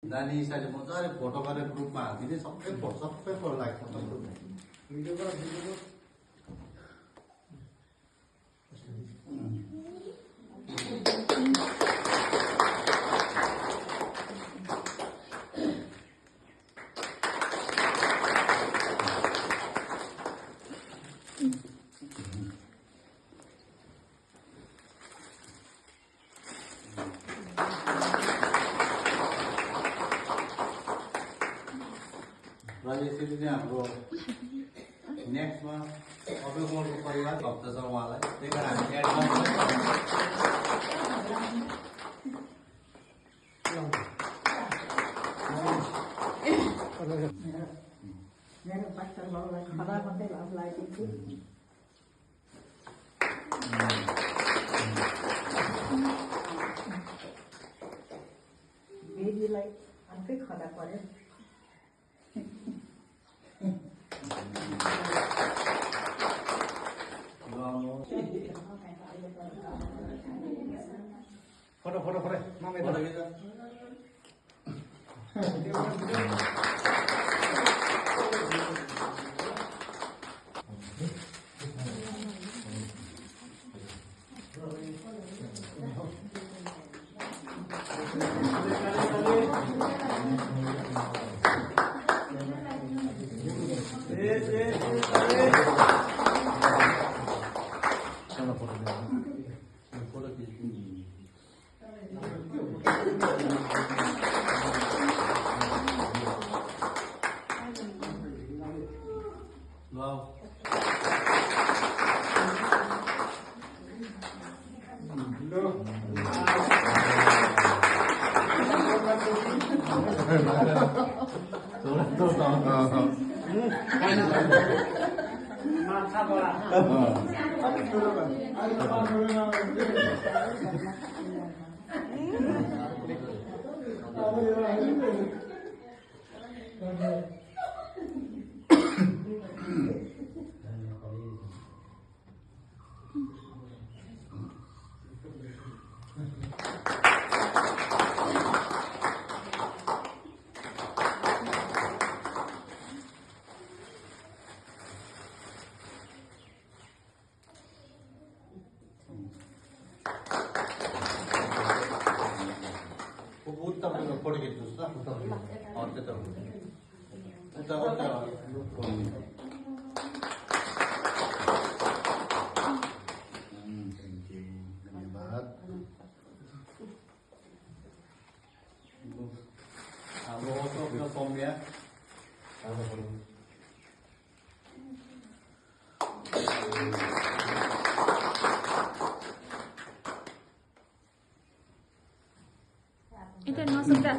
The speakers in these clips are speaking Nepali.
जाने हिसाबले मजाले फोटो गरेर ग्रुपमा हालिदिने सबै फोटो लाग्छ भिडियो गर र यसरी नै हाम्रो नेक्स्टमा अबको परिवार भक्त छ उहाँलाई त्यही कारण हामी एडभान्स मेरो बच्चा बाउलाई खडा मात्रै लाभ लागेको थियो बेबीलाई अर्कै खडा पर्यो photo photo photo mummy photo खिच्छ उत्तापट्टि फोटो खिच्नुहोस् त त्यता उता उता धन्यवाद हाम्रो अशोक र सौम्या Itu maksudnya.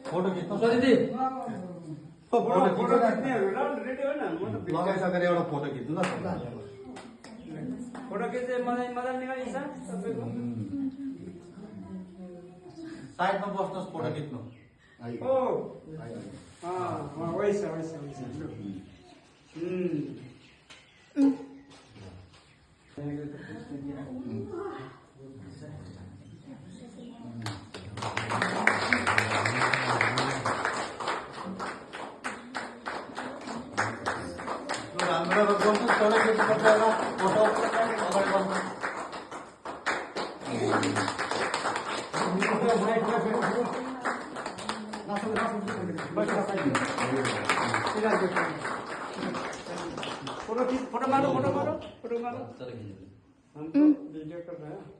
फोटो खिच्नु लगाइसकेर एउटा फोटो खिच्नु ल फोटो खिच्दै मजा निकालिन्छ साइडमा बस्नुहोस् फोटो खिच्नु ओ वैसा हाम्रो फोटो खिच्नुपर्छ फोटो अगाडि बस्नु फोटो मारो हमको वीडियो कर रहे हैं।